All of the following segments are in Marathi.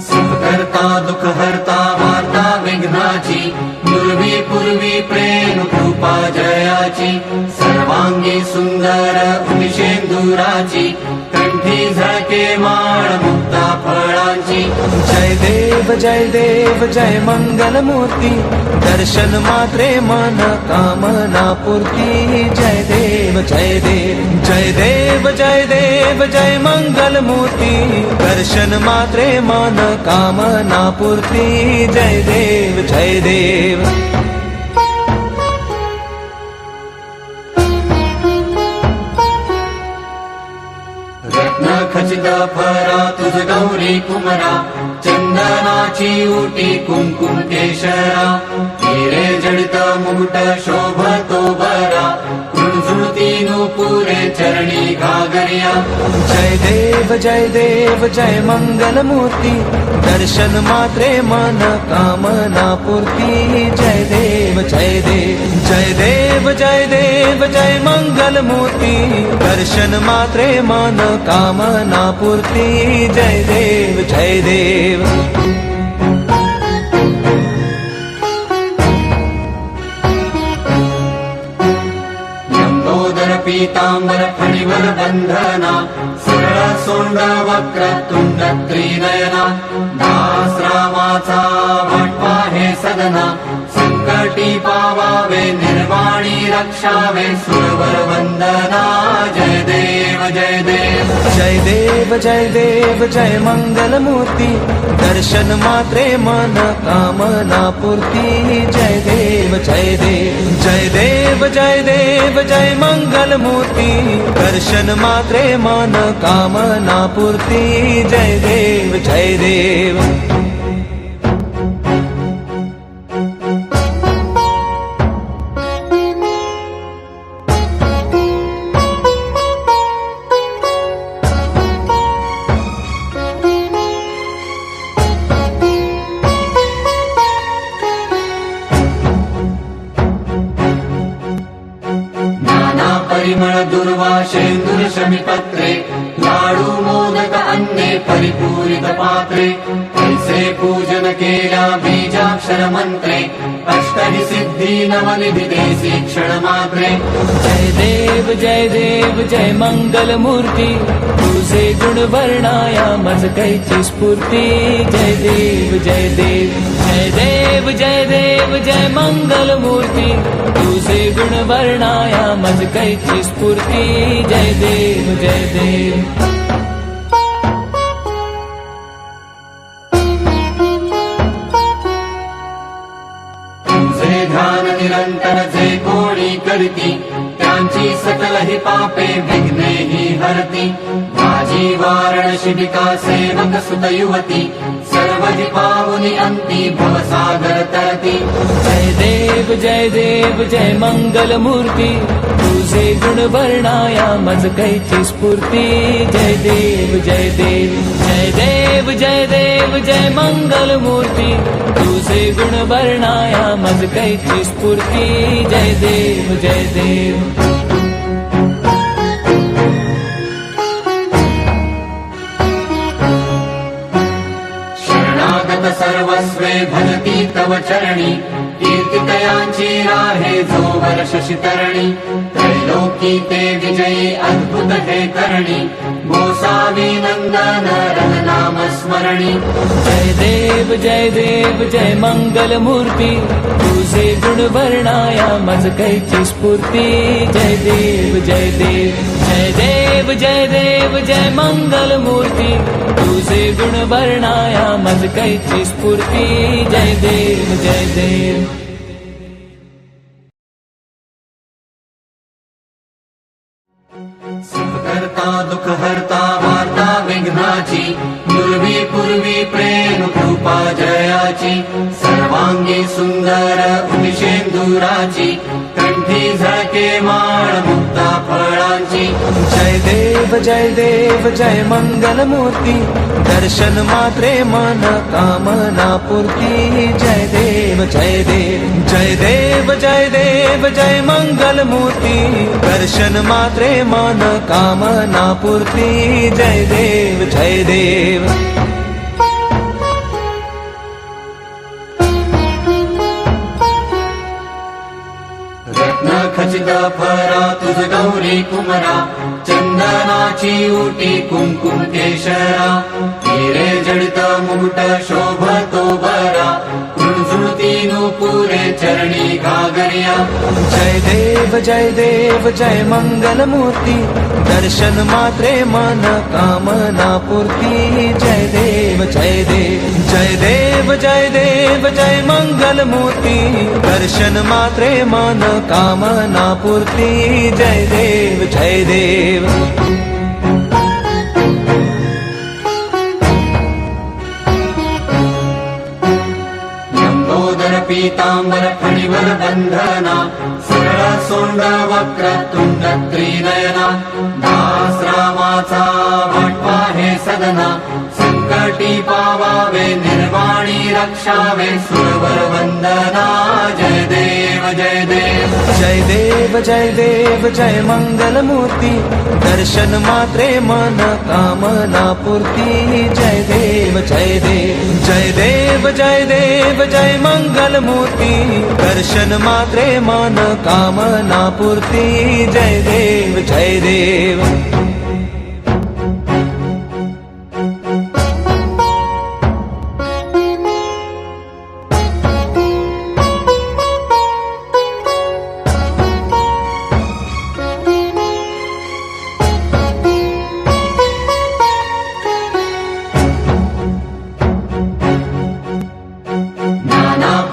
सुखकर्ता दुःखहर्ता वार्ता विघ्नाची, पूर्वी पूर्वी प्रेम कृपा जयाची, सर्वांगी सुंदर उमिशेंदुराची, कंठी झळके माळ मुक्ता फळांची। जय देव जय मंगल मूर्ती, दर्शन मात्रे मन कामना पूर्ती। जय देव जय देव जय मंगल मूर्ती, दर्शन मात्रे मन कामना पूर्ती। जय देव जय देव रत्न खचित फरा तुझ गौरी कुमरा, चंदनाची उटी कुंकुम केशरा, हिरे जडित मुकुट शोभतो बरा, झुळझुळती नूपुरे चरणी घागरिया। जय देव जय मंगल मूर्ती, दर्शन मात्रे मन कामना पूर्ती। जय देव जय मंगल मूर्ती, दर्शन मात्रे मन कामना पूर्ती। जय देव जय देव पीतांबर फणिवर बंधना, सरळ सोंड वक्र तुंड त्रिनयना, दास रामाचा वाटपा हे सदना, संकटी पावावे निर्वाणी रक्षावे सुरवर वंदना। जय देव जय मंगल मूर्ती, दर्शन मात्रे मन कामना पूर्ती। जय देव जय मंगल मूर्ती, दर्शन मात्रे मन कामना पूर्ती। जय देव जय देव परिमळ दुर्वाशेंदुर शमीपत्रे, लाडू मोदक अन्ने परिपूरित पात्रे, ऐसे पूजन केल्या बीजाक्षर मंत्रे, अष्टहि सिद्धी नवनिधी देसी क्षण मात्रे। जय देव जय मंगल मूर्ती, तुझे गुण वर्णाया मज कैची स्फूर्ती। जय देव जय मंगल मूर्ती, तुझे गुण वर्णाया मज कैची स्फूर्ती। जय देव तुझे ध्यान निरंतर जे कोणी करती, त्यांची सकल ही पापे विघ्ने ही हरती। माझी वारण शिबिका सेवक सुत युवती, सर्व ही पावनी अंती भवसागर तरती। जय देव जय मंगल मूर्ती, तुझे गुण वर्णाया मज कैची स्फूर्ती। जय देव जय मंगल मूर्ती, तुझे गुण वर्णाया मज कैची स्फूर्ती। जय देव शरणागत सर्वस्वे भजती तव चरणी, कीर्तितयांची राहे जो वर्ष शितरणी। त्रैलोकी ते विजयी अद्भुत हे करणी, गोसावी नंदन रघुनाम स्मरणी। जय देव जय मंगल मूर्ती, तुझे गुण वर्णाया मज कैची स्फूर्ती। जय देव जय मंगल मूर्ती, तुझे गुण वर्णाया मज कैची स्फूर्ती। जय देव सुखकर्ता दुःखहर्ता वार्ता विघ्नाची, पूर्वी पूर्वी प्रेम कृपा जयाची, सर्वांगी सुंदर उमिशेंदुराची, कंठी झळके माळ मुक्ता फळांची। जय देव जय मंगल मूर्ती, दर्शन मात्रे मन कामना पूर्ती। जय देव जय मंगल मूर्ती, दर्शन मात्रे मन कामना पूर्ती। जय देव गौरी कुमरा चंदनाची उटी कुंकुम केशरा हिरे जडित मुकुट शोभतो बरा कुंजुळती नुपुरे चरणी घागरिया जय देव जय मंगल मूर्ती दर्शन मात्रे मन कामना पूर्ती जय देव जय देव जय मंगल मूर्ती दर्शन मात्रे मन कामना पूर्ती जय देव जय देव पीतांबर फणिवर बंधना सरळ सोंड वक्र तुंड त्रिनयना दास रामाचा वाटपा हे सदना संकटी पावावे निर्वाणी रक्षावे सुरवर वंदना जय देव जय देव जय मंगल मूर्ती दर्शन मात्रे मन कामना पूर्ती जय देव जय मंगल मूर्ती दर्शन मात्रे मन कामना पूर्ती जय देव जय देव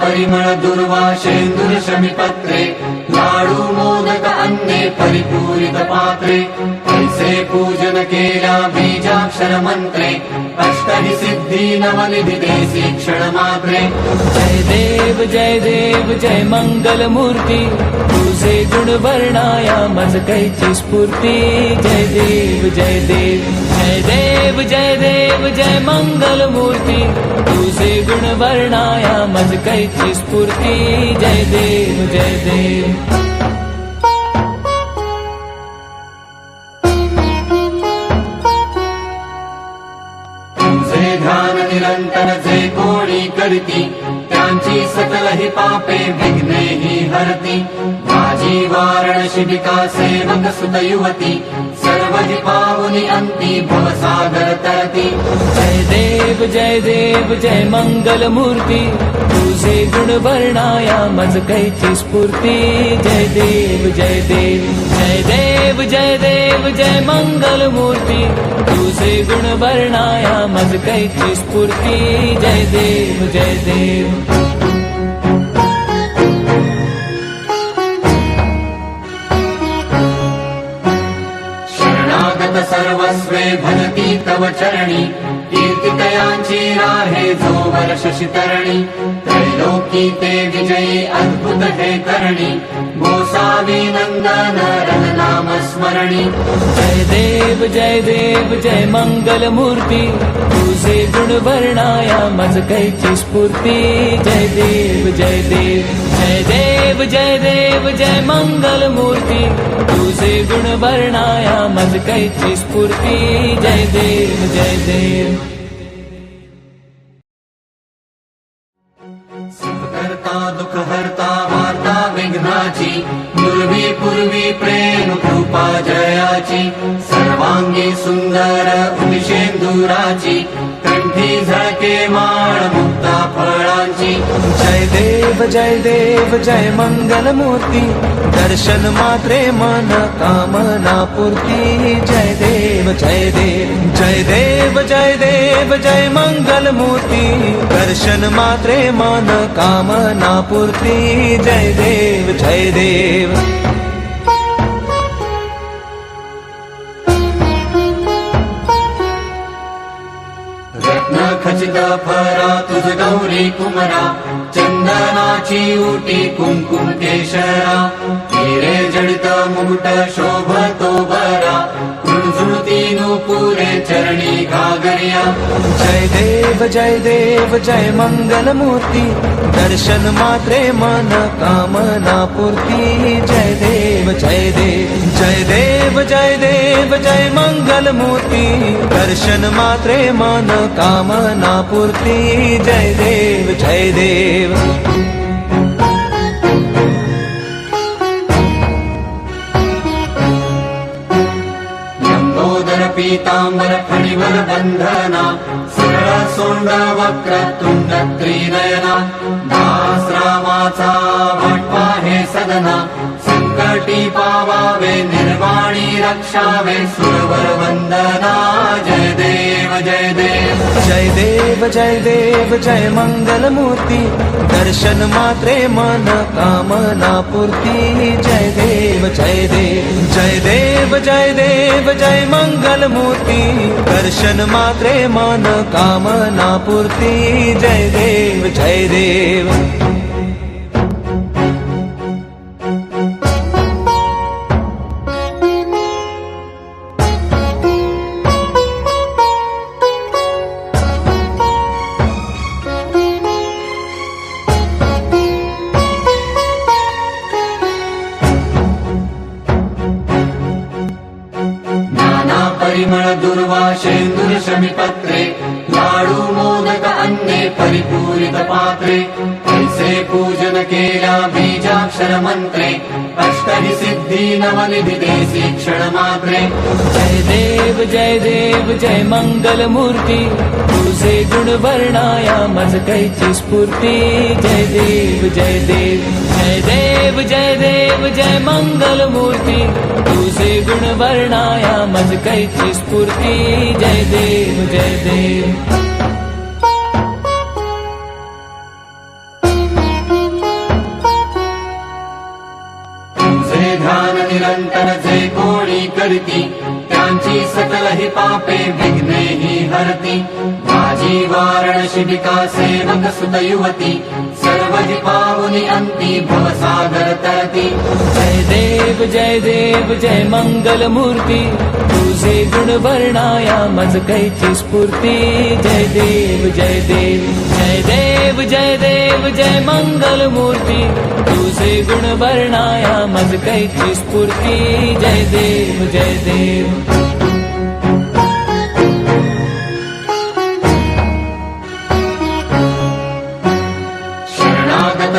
परिमळ दुर्वाशेंदुर शमीपत्रे लाडू मोदक अन्ने परिपूरित पात्रे ऐसे पूजन केल्या बीजाक्षर मंत्रे अष्टहि सिद्धी नवनिधी देसी क्षण मात्रे जय देव जय मंगल मूर्ती तुझे गुण वर्णाया मज कैची स्फूर्ती जय देव जय मंगल मूर्ती तुझे गुण वर्णाया मज कैची स्फूर्ती जय देव तुझे ध्यान निरंतर जे कोणी करीती त्यांची सकल ही पापे विघ्ने ही हरती माझी वारण शिबिका सेवक सुत युवती सर्व जी पावनी अंती भवसागर तरती जय देव जय मंगल मूर्ती तुझे गुण वर्णाया मज कैची स्फूर्ती जय देव जय मंगल मूर्ती तुझे गुण वर्णाया मज कैची स्फूर्ती जय देव शरणागत सर्वस्वे भजती तव चरणी कीर्तितयांची राहे जो वर्ष शितरणी त्रैलोकी ते विजयी अद्भुत हे करणी गोसावी नंदन रघुनाम स्मरणी जय देव जय मंगल मूर्ती तुझे गुण वर्णाया मज कैची स्फूर्ती जय देव जय मंगल मूर्ती तुझे गुण वर्णाया मज कैची स्फूर्ती जय देव करता दुख हरता वार्ता विघ्नाची पूर्वी पूर्वी प्रेम कृपा जयाची सर्वांगी सुंदर उदिशेंदुराची कंठी झळके माळ मुक्ता फळांची जय देव जय मंगल मूर्ती दर्शन मात्रे मन कामना पूर्ती जय देव जय मंगल मूर्ती दर्शन मात्रे मन कामना पूर्ती जय देव रत्न खचित फरा तुझ गौरी कुमरा चंदनाची उटी कुंकुम केशरा हिरे जडित मुकुट शोभतो बरा कुंजुळती नुपुरे चरणी घागरिया जय देव जय मंगल मूर्ती दर्शन मात्रे मन कामना पूर्ती जय देव जय मंगल मूर्ती दर्शन मात्रे मन कामना पूर्ती जय देव पीतांबर फणिवर बंधना सरळ सोंड वक्रतुंड त्रिनयना दास रामाचा भटवा हे सदना संकटी पावावे निर्वाणी रक्षावे सुरवर वंदना जय देव जय देव जय देव जय देव जय मंगल मूर्ती दर्शन मात्रे मन कामना पूर्ती जय देव जय देव जय देव जय देव जय मंगल मूर्ती दर्शन मात्रे मन कामना पूर्ती जय देव जय देव परिमळ दुर्वाशेंदुर शमीपत्रे लाडू मोदक अन्ने परिपूरित पात्रे ऐसे पूजन केल्या बीजाक्षर मंत्रे अष्टहि सिद्धी नवनिधि देसी क्षण मात्रे जय देव जय मंगल मूर्ती तुझे गुण वर्णाया मज कैची स्फूर्ती जय देव जय देव जय देव जय देव जय मंगल मूर्ती तुझे गुण वर्णाया मज कैची स्फूर्ती जय देव जय देव ध्यान निरंतर जे कोणी करती त्यांची सकल ही पापे विघ्ने ही हरती माझी वारण शिबिका सेवक सुत युवती सर्व जी पावनी अंती भवसागर तरती जय देव जय मंगल मूर्ती तुझे गुण वर्णाया मज कैची स्फूर्ती जय देव जय देव जय देव जय देव जय मंगल मूर्ती तुझे गुण वर्णाया मज कैची स्फूर्ती जय देव जय देव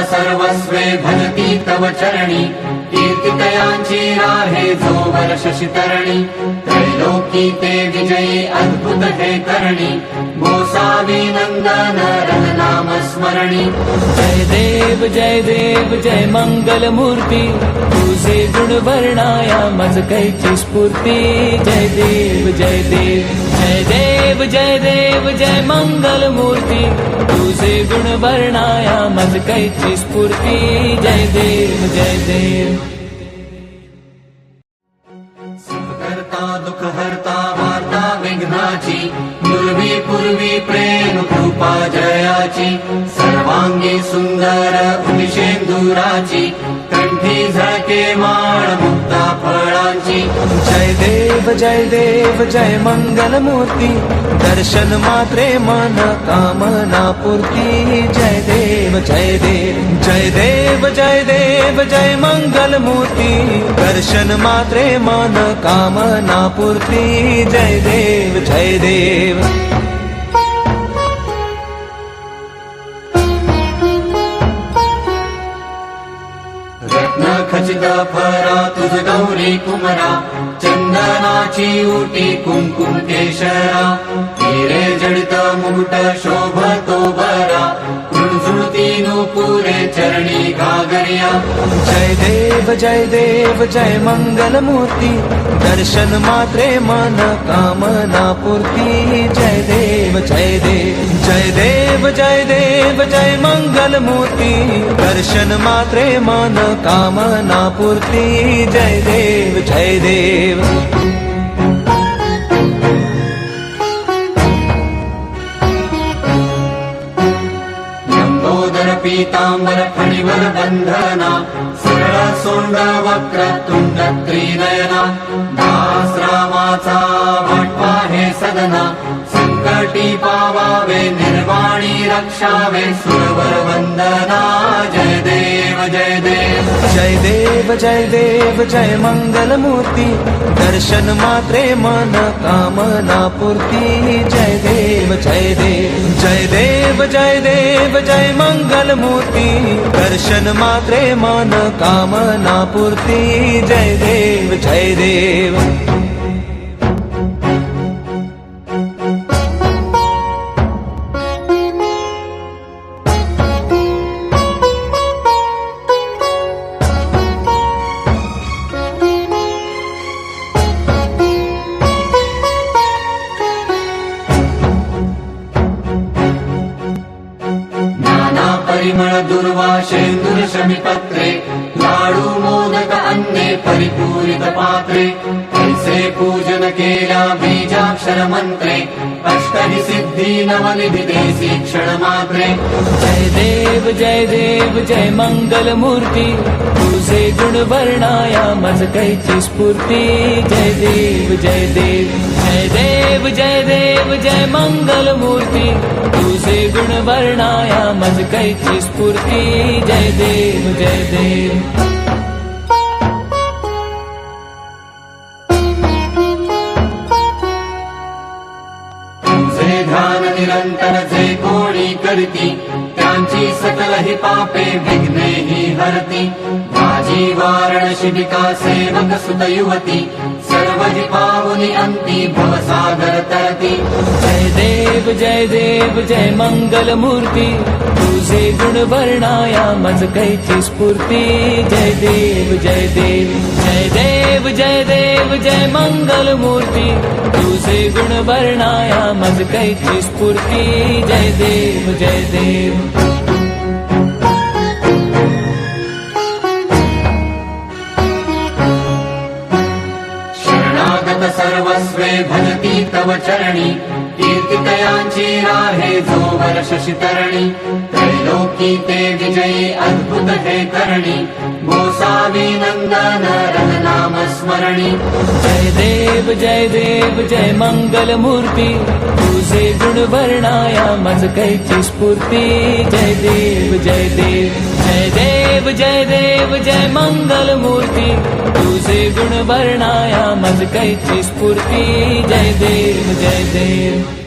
सर्वस्वे भजती तव चरणी कीर्तितयांची राहे जो वर्ष शितरणी त्रैलोकी ते विजयी अद्भुत हे करणी गोसावी नंदन रघुनाम स्मरणी जय देव जय मंगल मूर्ती तुझे गुण वर्णाया मज कैची स्फूर्ती जय देव जय देव जय देव जय देव जय मंगल मूर्ती तुझे गुण वर्णाया मज कैची स्फूर्ती जय देव जय देव करता दुख हरता वार्ता विघ्नाची पूर्वी पूर्वी प्रेम कृपा जयाची सर्वांगी सुंदर उदिशेंदुराची कंठी झळके माळ मुक्ता फळांची जय देव जय मंगल मूर्ती दर्शन मात्रे मन कामना पूर्ती जय देव जय देव जय देव जय देव जय मंगल मूर्ती दर्शन मात्रे मन कामना पूर्ती जय देव जय देव खचित फरा तुझ गौरी कुमरा चंदनाची उटी कुंकुम केशरा हिरे जडित मुकुट शोभतो बरा झुळझुळती नूपुरे चरणी घागरिया जय देव जय मंगल मूर्ती दर्शन मात्रे मन कामना पूर्ती जय देव जय देव जय देव जय देव जय मंगल मूर्ती दर्शन मात्रे मन कामना पूर्ती जय देव जय देव पीतांबर फणिवर बंधना सरळ सोंड वक्रतुंड त्रिनयना दास रामाचा भटवा हे सदना संकटी पावावे निर्वाणी रक्षावे सुरवर वंदना जय देव जय देव जय देव जय देव जय मंगल मूर्ती दर्शन मात्रे मन कामना पूर्ती जय देव जय देव जय देव जय देव जय मंगल मूर्ती दर्शन मात्रे मन कामना पूर्ती जय देव जय देव परिमळ दुर्वा शेंदूर शमीपत्रे लाडू मोदक अन्ने परिपूरित पात्रे ऐसे पूजन केल्या बीजाक्षर मंत्रे अष्टहि सिद्धी नवनिधी देसी क्षण मात्रे जय देव जय मंगल मूर्ती तुझे गुण वर्णाया मज कैची स्फूर्ती जय देव जय देव जय देव जय देव जय मंगल मूर्ती तुझे गुण वर्णाया मज कैची स्फूर्ती जय देव जय देव तुझे ध्यान निरंतर जे कोणी करती त्यांची सकल ही पापे विघ्ने ही हरती माझी वारण शिबिका सेवक सुत युवती सर्व ही पावनी अंती भवसागर तरती जय देव जय मंगल मूर्ती तुझे गुण वर्णाया मज कैची स्फूर्ती जय देव जय देव जय देव जय देव जय मंगल मूर्ती तुझे गुण वर्णाया मज कैची स्फूर्ती जय देव जय देव सर्वस्वे भजती तव चरणी कीर्तितयांची राहे जो वर्ष शितरणी त्रैलोकी ते विजयी अद्भुत हे करणी गोसावी नंदन रघुनाम स्मरणी जय देव जय मंगल मूर्ती तुझे गुण वर्णाया मज कैची स्फूर्ती जय देव जय देव जय देव जय देव जय मंगल मूर्ती तुझे गुण वर्णाया मज कैची स्फूर्ती जय देव जय देव